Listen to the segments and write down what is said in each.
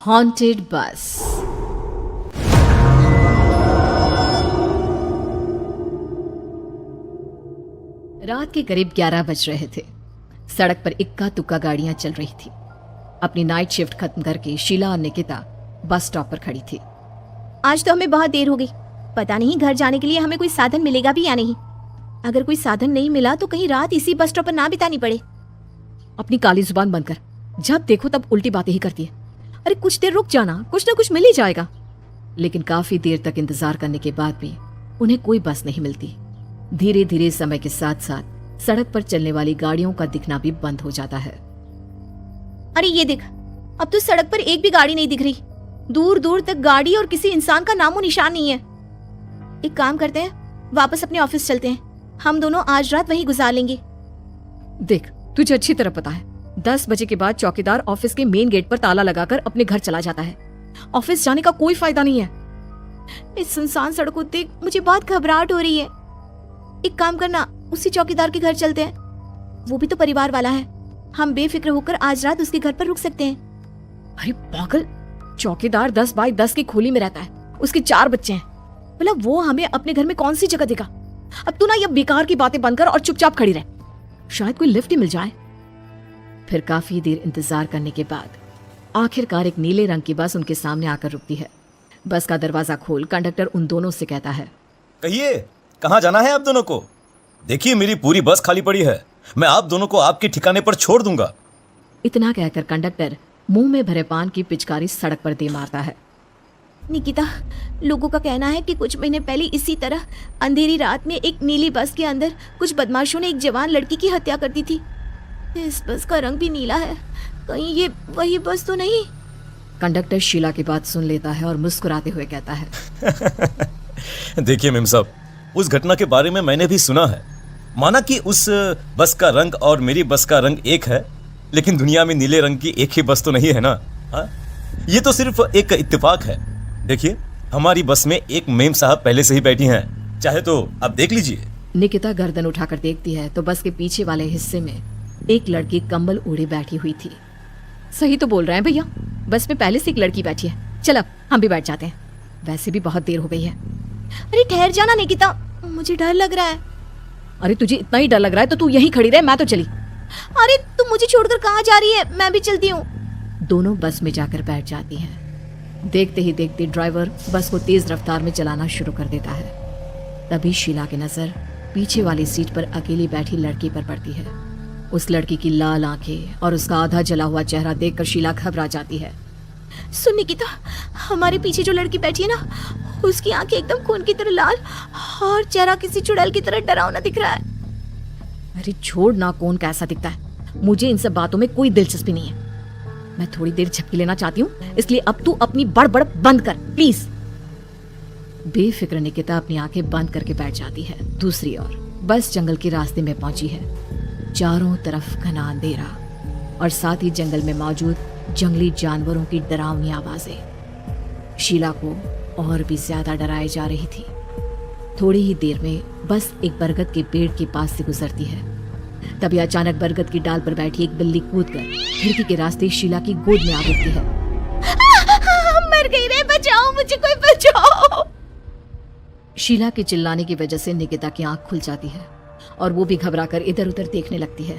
Haunted बस। रात के करीब 11 बज रहे थे। सड़क पर इक्का तुक्का गाड़ियां चल रही थी। अपनी नाइट शिफ्ट खत्म करके शीला और निकिता बस स्टॉप पर खड़ी थी। आज तो हमें बहुत देर हो गई। पता नहीं घर जाने के लिए हमें कोई साधन मिलेगा भी या नहीं। अगर कोई साधन नहीं मिला तो कहीं रात इसी बस स्टॉप पर ना बितानी पड़े। अपनी काली जुबान बंद कर। जब देखो तब उल्टी बातें ही करती है। अरे कुछ देर रुक जाना, कुछ ना कुछ मिल ही जाएगा। लेकिन काफी देर तक इंतजार करने के बाद भी उन्हें कोई बस नहीं मिलती। धीरे धीरे समय के साथ साथ सड़क पर चलने वाली गाड़ियों का दिखना भी बंद हो जाता है। अरे ये देख, अब तो सड़क पर एक भी गाड़ी नहीं दिख रही। दूर दूर तक गाड़ी और किसी इंसान का नामो निशान नहीं है। एक काम करते हैं, वापस अपने ऑफिस चलते हैं। हम दोनों आज रात वहीं गुजार लेंगे। देख, तुझे अच्छी तरह पता है 10 बजे के बाद चौकीदार ऑफिस के मेन गेट पर ताला लगाकर अपने घर चला जाता है। ऑफिस जाने का कोई फायदा नहीं है। इस सुनसान सड़क को देख मुझे बहुत घबराहट हो रही है। एक काम करना, उसी चौकीदार के घर चलते हैं। वो भी तो परिवार वाला है। हम बेफिक्र होकर आज रात उसके घर पर रुक सकते हैं। अरे पागल, चौकीदार 10 बाई 10 की खोली में रहता है। उसके 4 बच्चे हैं। मतलब वो हमें अपने घर में कौन सी जगह देगा। अब तू ना ये बेकार की बातें बंद कर और चुपचाप खड़ी रह। शायद कोई लिफ्ट ही मिल जाए। फिर काफी देर इंतजार करने के बाद आखिरकार एक नीले रंग की बस उनके सामने आकर रुकती है। बस का दरवाजा खोल कंडक्टर उन दोनों से कहता है, कहिए कहाँ जाना है आप दोनों को? देखिए मेरी पूरी बस खाली पड़ी है। मैं आप दोनों को आपके ठिकाने पर छोड़ दूंगा। इतना कहकर कंडक्टर मुंह में भरे पान की पिचकारी सड़क पर दे मारता है। निकिता, लोगों का कहना है कि कुछ महीने पहले इसी तरह अंधेरी रात में एक नीली बस के अंदर कुछ बदमाशों ने एक जवान लड़की की हत्या कर दी थी। इस बस का रंग भी नीला है। कहीं ये वही बस तो नहीं? कंडक्टर शीला की बात सुन लेता है और मुस्कुराते हुए कहता है, देखिए मेम साहब, उस घटना के बारे में मैंने भी सुना है। माना कि उस बस का रंग और मेरी बस का रंग एक है, लेकिन दुनिया में नीले रंग की एक ही बस तो नहीं है ना। हाँ, ये तो सिर्फ एक इत्तेफाक है। देखिए हमारी बस में एक मेम साहब पहले से ही बैठी हैं। चाहे तो आप देख लीजिए। निकिता गर्दन उठाकर देखती है तो बस के पीछे वाले हिस्से में एक लड़की कंबल ओढ़े बैठी हुई थी। सही तो बोल रहे हैं भैया, बस में पहले से एक लड़की बैठी है। चल अब हम भी बैठ जाते हैं, वैसे भी बहुत देर हो गई है। अरे ठहर जाना निकिता, मुझे डर लग रहा है। अरे तुझे इतना ही डर लग रहा है तो तू यहीं खड़ी रहे, मैं तो चली। अरे तुम मुझे छोड़कर कहाँ जा रही है? मैं भी चलती हूँ। दोनों बस में जाकर बैठ जाती हैं। देखते ही देखते ड्राइवर बस को तेज रफ्तार में चलाना शुरू कर देता है। तभी शीला की नजर पीछे वाली सीट पर अकेली बैठी लड़की पर पड़ती है। उस लड़की की लाल आंखें और उसका आधा जला हुआ चेहरा देखकर शीला घबरा जाती है। सुन निकिता, हमारे पीछे जो लड़की बैठी है ना, उसकी आंखें एकदम खून की तरह लाल और चेहरा किसी चुड़ैल की तरह डरावना दिख रहा है। अरे छोड़ ना, कौन कैसा दिखता है? मुझे इन सब बातों में कोई दिलचस्पी नहीं है। मैं थोड़ी देर झपकी लेना चाहती हूँ, इसलिए अब तू अपनी बड़बड़ बंद कर प्लीज। बेफिक्र निकिता अपनी आंखें बंद करके बैठ जाती है। दूसरी ओर बस जंगल के रास्ते में पहुंची है। चारों तरफ घना अंधेरा और साथ ही जंगल में मौजूद जंगली जानवरों की डरावनी आवाजें शीला को और भी ज्यादा डराए जा रही थी। थोड़ी ही देर में बस एक बरगद के पेड़ के पास से गुजरती है। तभी अचानक बरगद की डाल पर बैठी एक बिल्ली कूदकर खिड़की के रास्ते शीला की गोद में आ गिरती है। मर गई रे, बचाओ मुझे, कोई बचाओ। शीला के चिल्लाने की वजह से निकिता की आंख खुल जाती है और वो भी घबराकर इधर उधर देखने लगती है।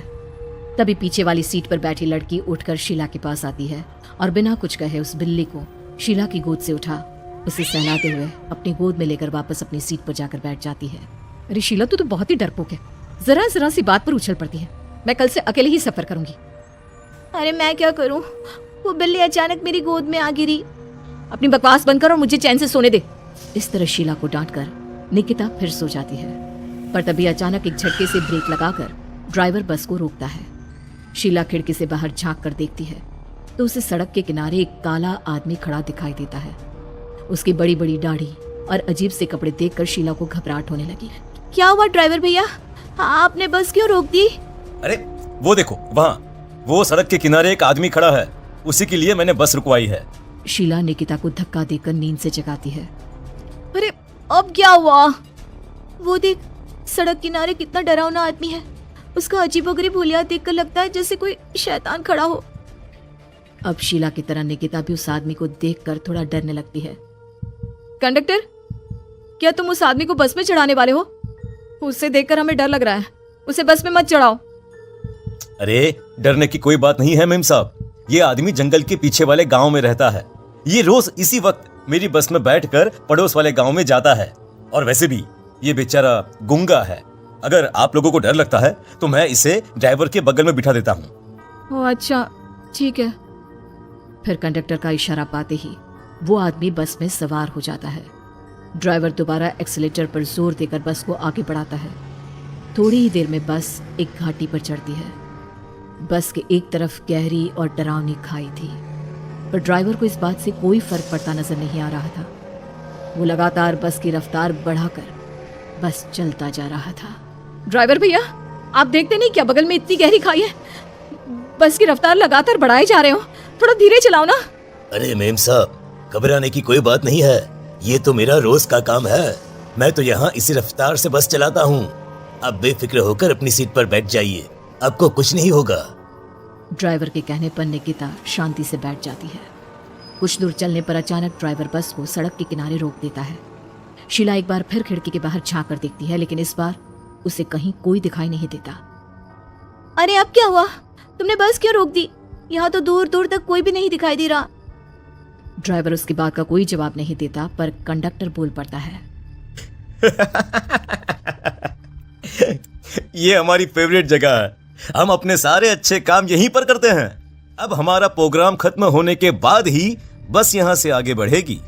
तभी पीछे वाली सीट पर बैठी लड़की उठकर शीला के पास आती है और बिना कुछ कहे उस बिल्ली को शीला की गोद से उठा उसे सहलाते हुए अपनी गोद में लेकर वापस अपनी सीट पर जाकर बैठ जाती है। अरे शीला, तू तो बहुत ही डरपोक है। जरा जरा सी बात पर उछल पड़ती है। मैं कल से अकेले ही सफर करूंगी। अरे मैं क्या करूं? वो बिल्ली अचानक मेरी गोद में आ गिरी। अपनी बकवास बंद कर और मुझे चैन से सोने दे। इस तरह शीला को डांटकर निकिता फिर सो जाती है। पर तभी अचानक एक झटके से ब्रेक लगाकर ड्राइवर बस को रोकता है। शीला खिड़की से बाहर झांक कर देखती है तो उसे सड़क के किनारे एक काला आदमी खड़ा दिखाई देता है। उसकी बड़ी बड़ी दाढ़ी और अजीब से कपड़े देखकर शीला को घबराहट होने लगी। क्या हुआ ड्राइवर भैया, आपने बस क्यों रोक दी? अरे वो देखो, वहाँ वो सड़क के किनारे एक आदमी खड़ा है। उसी के लिए मैंने बस रुकवाई है। शीला निकिता को धक्का देकर नींद से जगाती है। अरे अब क्या हुआ? वो देख, सड़क किनारे कितना डरावना आदमी है। उसका अजीबोगरीब हुलिया देखकर लगता है जैसे कोई शैतान खड़ा हो। अब शीला की तरह निकिता भी उस आदमी को देखकर थोड़ा डरने लगती है। कंडक्टर, क्या तुम उस आदमी को बस में चढ़ाने वाले हो? उससे देखकर हमें डर लग रहा है। उसे बस में मत चढ़ाओ। अरे डरने की कोई बात नहीं है मेम साहब। ये आदमी जंगल के पीछे वाले गांव में रहता है। ये रोज इसी वक्त मेरी बस में बैठकर पड़ोस वाले गांव में जाता है। और वैसे भी ये बेचारा गूंगा है। अगर आप लोगों को डर लगता है तो मैं इसे ड्राइवर के बगल में बिठा देता हूँ। ओह अच्छा, ठीक है। फिर कंडक्टर का इशारा पाते ही वो आदमी बस में सवार हो जाता है। ड्राइवर दोबारा एक्सीलेटर पर जोर देकर बस को आगे बढ़ाता है। थोड़ी ही देर में बस एक घाटी पर चढ़ती है। बस के एक तरफ गहरी और डरावनी खाई थी, पर ड्राइवर को इस बात से कोई फर्क पड़ता नजर नहीं आ रहा था। वो लगातार बस की रफ्तार बढ़ाकर बस चलता जा रहा था। ड्राइवर भैया, आप देखते नहीं क्या बगल में इतनी गहरी खाई है? बस की रफ्तार लगातार बढ़ाए जा रहे हो, थोड़ा धीरे चलाओ ना। अरे मेम साहब, घबराने की कोई बात नहीं है। ये तो मेरा रोज का काम है। मैं तो यहाँ इसी रफ्तार से बस चलाता हूँ। आप बेफिक्र होकर अपनी सीट पर बैठ जाइए, आपको कुछ नहीं होगा। ड्राइवर के कहने पर निकिता शांति से बैठ जाती है। कुछ दूर चलने पर अचानक ड्राइवर बस को सड़क के किनारे रोक देता है। शीला एक बार फिर खिड़की के बाहर झांक कर देखती है, लेकिन इस बार उसे कहीं कोई दिखाई नहीं देता। अरे अब क्या हुआ? तुमने बस क्यों रोक दी? यहाँ तो दूर दूर तक कोई भी नहीं दिखाई दे रहा। ड्राइवर उसकी बात का कोई जवाब नहीं देता, पर कंडक्टर बोल पड़ता है। ये हमारी फेवरेट जगह है। हम अपने सारे अच्छे काम यहीं पर करते हैं। अब हमारा प्रोग्राम खत्म होने के बाद ही बस यहाँ से आगे बढ़ेगी।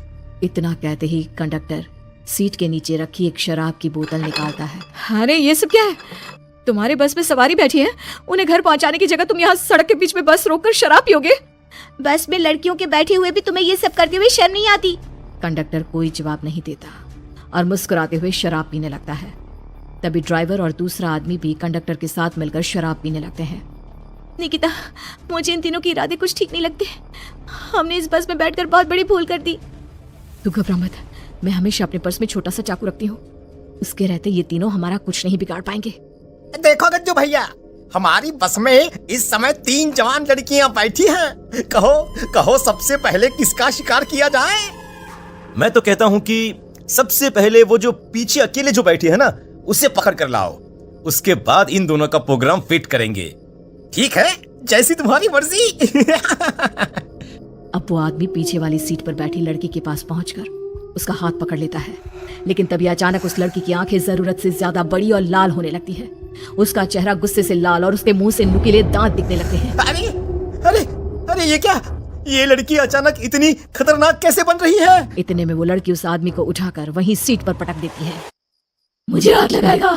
इतना कहते ही कंडक्टर सीट के नीचे रखी एक शराब की बोतल निकालता है। अरे ये सब क्या है? तुम्हारे बस में सवारी बैठी है, उन्हें घर पहुंचाने की जगह तुम यहाँ सड़क के बीच में बस रोककर शराब पियोगे? बस में लड़कियों के बैठे हुए भी तुम्हें ये सब करते हुए शर्म नहीं आती? कंडक्टर कोई जवाब नहीं देता और मुस्कुराते हुए शराब पीने लगता है। तभी ड्राइवर और दूसरा आदमी भी कंडक्टर के साथ मिलकर शराब पीने लगते हैं। निकिता, मुझे इन तीनों के इरादे कुछ ठीक नहीं लगते। हमने इस बस में बैठकर बहुत बड़ी भूल कर दी। तू घबरा मत, मैं हमेशा अपने पर्स में छोटा सा चाकू रखती हूँ। उसके रहते ये तीनों हमारा कुछ नहीं बिगाड़ पाएंगे। देखो गज्जू भैया, हमारी बस में इस समय 3 जवान लड़कियां बैठी हैं। कहो कहो सबसे पहले किसका शिकार किया जाए? मैं तो कहता हूँ कि सबसे पहले वो जो पीछे अकेले जो बैठी है ना, उसे पकड़ कर लाओ। उसके बाद इन दोनों का प्रोग्राम फिट करेंगे। ठीक है, जैसी तुम्हारी मर्जी। अब वो आदमी पीछे वाली सीट पर बैठी लड़की के पास पहुंचकर उसका हाथ पकड़ लेता है, लेकिन तभी अचानक उस लड़की की आंखें जरूरत से ज्यादा बड़ी और लाल होने लगती है। उसका चेहरा गुस्से से लाल और उसके मुंह से नुकीले दांत दिखने लगते हैं। अरे अरे अरे, ये क्या? ये लड़की अचानक इतनी खतरनाक कैसे बन रही है? इतने में वो लड़की उस आदमी को उठाकर वहीं सीट पर पटक देती है। मुझे हाथ लगाएगा,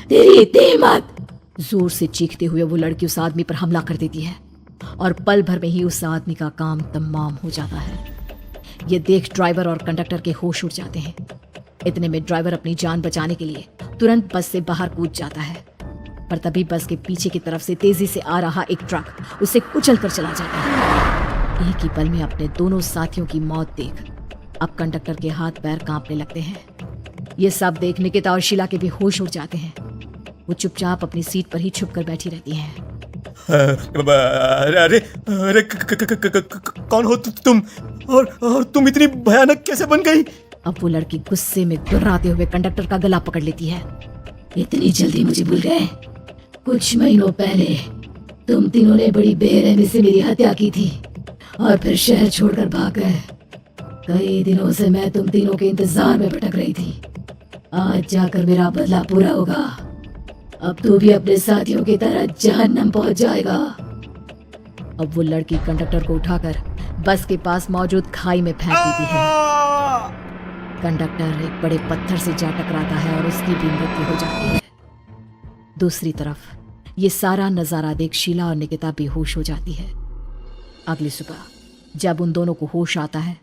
तेरी इतनी हिम्मत! जोर से चीखते हुए वो लड़की उस आदमी पर हमला कर देती है और पल भर में ही उस आदमी का काम तमाम हो जाता है। ये देख ड्राइवर और कंडक्टर के होश उड़ जाते हैं। इतने में ड्राइवर अपनी जान बचाने के लिए तुरंत बस से बाहर कूद जाता है, पर तभी बस के पीछे की तरफ से तेजी से आ रहा एक ट्रक उसे कुचल कर चला जाता है। एक ही पल में अपने दोनों साथियों की मौत देख अब कंडक्टर के हाथ पैर कांपने लगते हैं। ये सब देख निकिता और शीला के भी होश उड़ जाते हैं। वो चुपचाप अपनी सीट पर ही छुप कर बैठी रहती हैं। अरे अरे अरे, कौन हो तुम? और तुम इतनी भयानक कैसे बन गई? अब वो लड़की गुस्से में गुर्राते हुए कंडक्टर का गला पकड़ लेती है। इतनी जल्दी मुझे भूल गए? कुछ महीनों पहले तुम तीनों ने बड़ी बेरहमी से मेरी हत्या की थी और फिर शहर छोड़कर भाग गए। कई दिनों से मैं तुम तीनों के इंतजार में भटक रही थी। आज जाकर मेरा बदला पूरा होगा। अब तू भी अपने साथियों की तरह जहन्नम पहुंच जाएगा। अब वो लड़की कंडक्टर को उठाकर बस के पास मौजूद खाई में फेंक देती है। कंडक्टर एक बड़े पत्थर से जा टकराता है और उसकी भी मृत्यु हो जाती है। दूसरी तरफ ये सारा नजारा देख शीला और निकिता बेहोश हो जाती है। अगली सुबह जब उन दोनों को होश आता है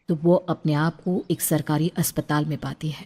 तो वो अपने आप को एक सरकारी अस्पताल में पाती है।